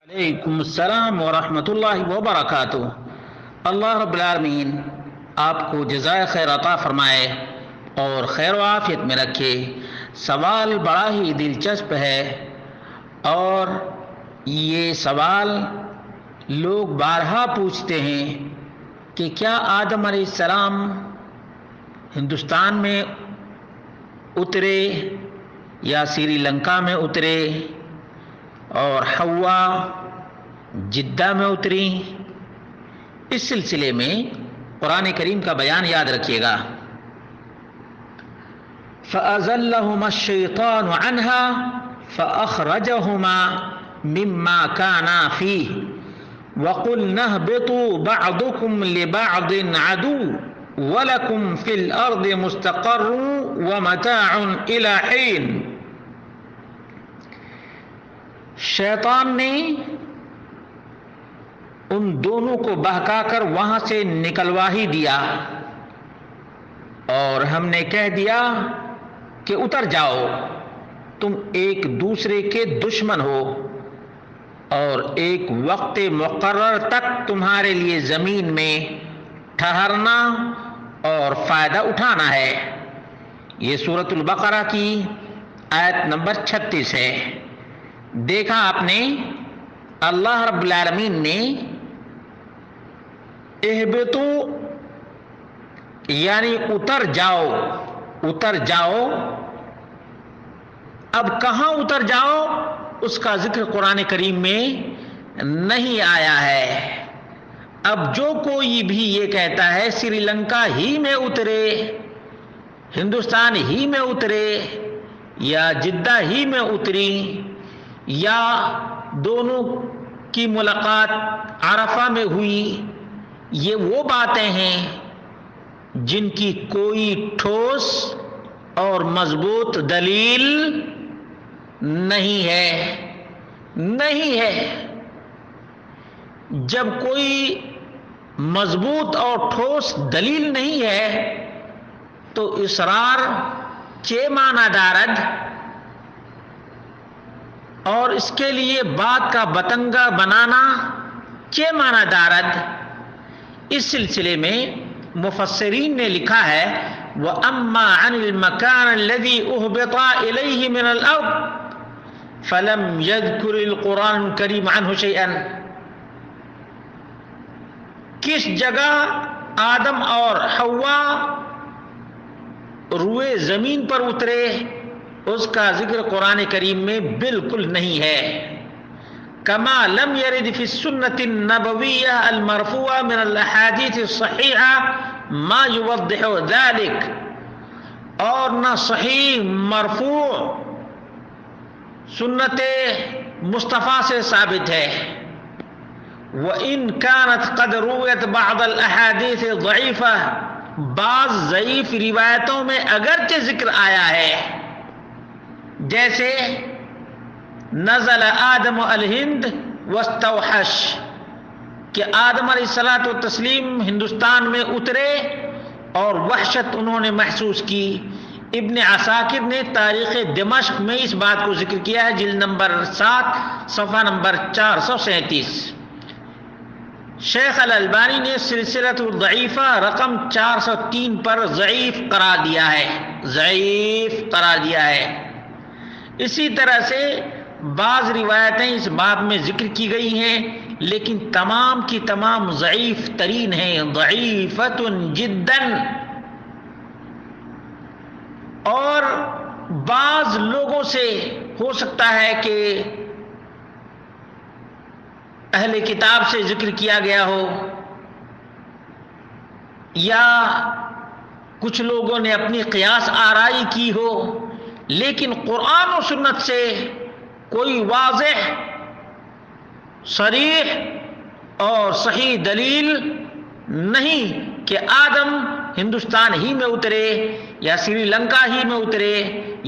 علیکم السلام ورحمۃ اللہ وبرکاتہ۔ اللہ رب العالمین آپ کو جزائے خیر عطا فرمائے اور خیر و عافیت میں رکھے۔ سوال بڑا ہی دلچسپ ہے اور یہ سوال لوگ بارہا پوچھتے ہیں کہ کیا آدم علیہ السلام ہندوستان میں اترے یا سری لنکا میں اترے اور حوا جدہ میں اتری؟ اس سلسلے میں قرآن کریم کا بیان یاد رکھیے گا۔ فَأَزَلَّهُمَا الشَّيْطَانُ عَنْهَا فَأَخْرَجَهُمَا مِمَّا كَانَا فِيهِ وَقُلْنَا اهْبِطُوا بَعْضُكُمْ لِبَعْضٍ عَدُوٌّ وَلَكُمْ فِي الْأَرْضِ مُسْتَقَرٌّ وَمَتَاعٌ إِلَىٰ حِينٍ۔ شیطان نے ان دونوں کو بہکا کر وہاں سے نکلوا ہی دیا اور ہم نے کہہ دیا کہ اتر جاؤ، تم ایک دوسرے کے دشمن ہو اور ایک وقت مقرر تک تمہارے لیے زمین میں ٹھہرنا اور فائدہ اٹھانا ہے۔ یہ سورۃ البقرہ کی آیت نمبر 36 ہے۔ دیکھا آپ نے، اللہ رب العالمین نے اہبتو یعنی اتر جاؤ، اتر جاؤ۔ اب کہاں اتر جاؤ اس کا ذکر قرآن کریم میں نہیں آیا ہے۔ اب جو کوئی بھی یہ کہتا ہے سری لنکا ہی میں اترے، ہندوستان ہی میں اترے یا جدہ ہی میں اتری یا دونوں کی ملاقات عرفہ میں ہوئی، یہ وہ باتیں ہیں جن کی کوئی ٹھوس اور مضبوط دلیل نہیں ہے۔ جب کوئی مضبوط اور ٹھوس دلیل نہیں ہے تو اصرار چے معنی دارد اور اس کے لیے بات کا بتنگا بنانا چے معنی دارد۔ اس سلسلے میں مفسرین نے لکھا ہے وَأَمَّا عَنِ الْمَكَانِ الَّذِي أُهْبِطَ إِلَيْهِ مِنَ الْأَرْضِ فَلَمْ يَذْكُرِ الْقُرْآنُ الْكَرِيمُ عَنْهُ شَيْئًا۔ کس جگہ آدم اور حوا روئے زمین پر اترے اس کا ذکر قرآن کریم میں بالکل نہیں ہے۔ کما لم یرد فی السنة النبویہ المرفوعہ من الاحادیث الصحیحہ ما یوضح ذلك، اور نہ صحیح مرفوع سنت مصطفیٰ سے ثابت ہے۔ وَإِن كَانَتْ قَدْ رُوِيَتْ بَعْضَ الْأَحَادِيثِ الضَّعِيفَةِ، بعض ضعیف روایتوں میں اگرچہ ذکر آیا ہے، جیسے نزل آدم الہند واستوحش کہ آدم علیہ الصلاۃ والتسلیم ہندوستان میں اترے اور وحشت انہوں نے محسوس کی۔ ابن عساکر نے تاریخ دمشق میں اس بات کو ذکر کیا ہے، جلد نمبر 7 صفحہ نمبر 437۔ شیخ الالبانی نے سلسلۃ الضعیفہ رقم 403 پر ضعیف قرار دیا ہے۔ اسی طرح سے بعض روایتیں اس باب میں ذکر کی گئی ہیں لیکن تمام کی تمام ضعیف ترین ہیں، ضعیفۃ جدا۔ اور بعض لوگوں سے ہو سکتا ہے کہ اہل کتاب سے ذکر کیا گیا ہو یا کچھ لوگوں نے اپنی قیاس آرائی کی ہو، لیکن قرآن و سنت سے کوئی واضح صریح اور صحیح دلیل نہیں کہ آدم ہندوستان ہی میں اترے یا سری لنکا ہی میں اترے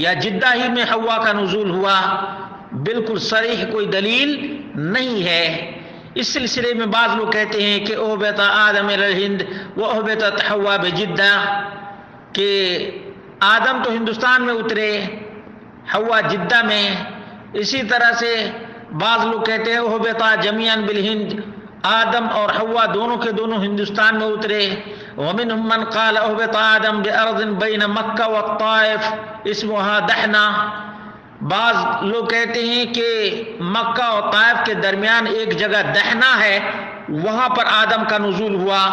یا جدہ ہی میں حوا کا نزول ہوا، بالکل صریح کوئی دلیل نہیں ہے۔ اس سلسلے میں بعض لوگ کہتے ہیں کہ اہبط آدم الی الہند واہبطت حوا بجدہ، کہ آدم تو ہندوستان میں اترے، حوا جدہ میں۔ اسی طرح سے بعض لوگ کہتے ہیں اہبطا جمیعا بالہند، آدم اور حوا دونوں کے دونوں ہندوستان میں اترے. ومنهم من قال اہبط آدم بأرض بین مکہ والطائف اسمها دحنا. بعض لوگ کہتے ہیں کہ مکہ اور طائف کے درمیان ایک جگہ دحنا ہے، وہاں پر آدم کا نزول ہوا.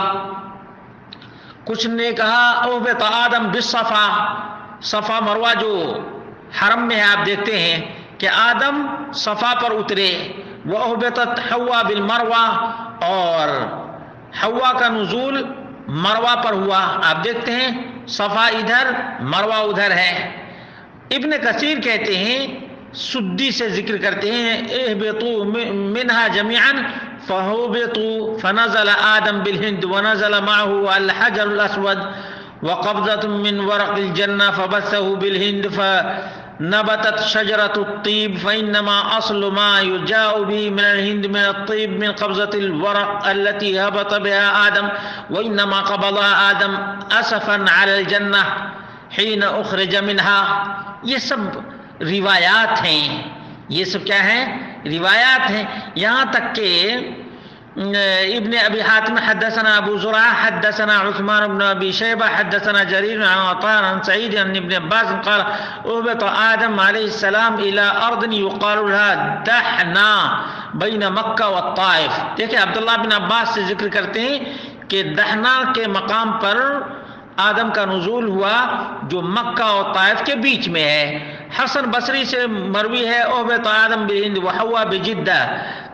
کچھ نے کہا اہبط آدم بالصفا، صفا مروہ جو حرم میں ہے آپ دیکھتے ہیں کہ آدم صفا پر اترے. وَأُهْبِطَتْ حَوَّا بِالْمَرْوَةِ، اور حوا کا نزول مروہ پر ہوا. آپ دیکھتے ہیں صفا ادھر مروہ ادھر ہے. ابن کثیر کہتے ہیں، سدی سے ذکر کرتے ہیں، اہبطوا منها جميعا فهبطوا فنزل آدم بالهند ونزل معه الحجر الأسود وقبضة من ورق الجنة فبثه بالهند فنبتت شجرة الطيب فإنما أصل ما يجاء به من الهند من الطيب من قبضة الورق التي هبط بها آدم وإنما قبضها آدم أسفا على الجنة حين أخرج منها. یہ سب روایات ہیں، یہ سب کیا ہیں؟ روایات ہیں. یہاں تک کہ ابن ابی حاتم حدثنا ابو زرع حدثنا عثمان بن ابی شیبہ حدثنا جریر عن عطاء عن سعید عن ابن عباس قال اهبط آدم علیہ السلام الى ارض يقال لها دحنا بین مکہ والطائف. دیکھیں عبداللہ بن عباس سے ذکر کرتے ہیں کہ دحنا کے مقام پر آدم کا نزول ہوا جو مکہ اور طائف کے بیچ میں ہے. حسن بصری سے مروی ہے اہبط آدم بالہند وحوا بجدہ،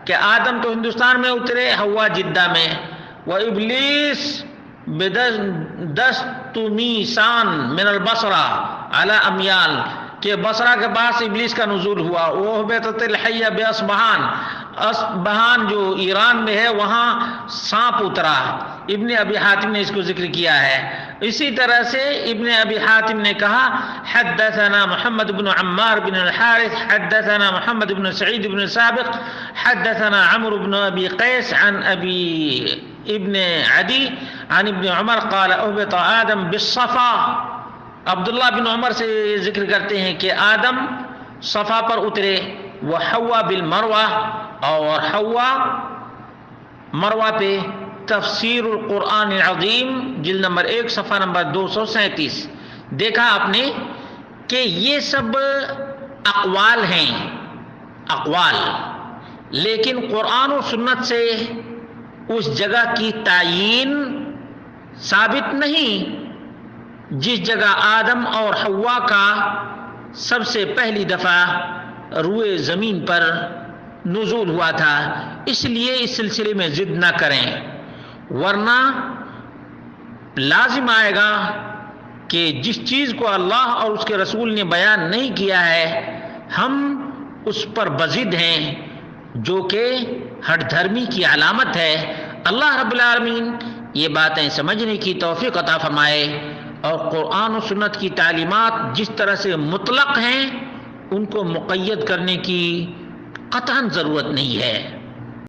کہ آدم تو ہندوستان میں اترے، حوا جدہ میں. وابلیس بدستمیسان من البصرہ علی امیال، کہ بصرہ کے پاس ابلیس کا نزول ہوا. اہبطت الحیہ باصبہان، اصبہان جو ایران میں ہے وہاں سانپ اترا. ابن ابی حاتم نے اس کو ذکر کیا ہے. اسی طرح سے ابن ابی حاتم نے کہا حدثنا محمد بن عمار بن الحارث حدثنا محمد بن سعید بن سابق حدثنا عمرو بن ابی قیس عن ابی ابن عدی عن ابن عمر قال اهبط آدم بالصفا. عبداللہ بن عمر سے ذکر کرتے ہیں کہ آدم صفا پر اترے. وحوا بالمروہ، اور حوا مروہ پہ. تفسیر القرآن العظیم جلد نمبر 1 صفحہ نمبر 237. دیکھا آپ نے کہ یہ سب اقوال ہیں، اقوال، لیکن قرآن و سنت سے اس جگہ کی تعیین ثابت نہیں جس جگہ آدم اور حوا کا سب سے پہلی دفعہ روئے زمین پر نزول ہوا تھا. اس لیے اس سلسلے میں ضد نہ کریں، ورنہ لازم آئے گا کہ جس چیز کو اللہ اور اس کے رسول نے بیان نہیں کیا ہے ہم اس پر بضد ہیں، جو کہ ہٹ دھرمی کی علامت ہے. اللہ رب العالمین یہ باتیں سمجھنے کی توفیق عطا فرمائے، اور قرآن و سنت کی تعلیمات جس طرح سے مطلق ہیں ان کو مقید کرنے کی قطعاً ضرورت نہیں ہے.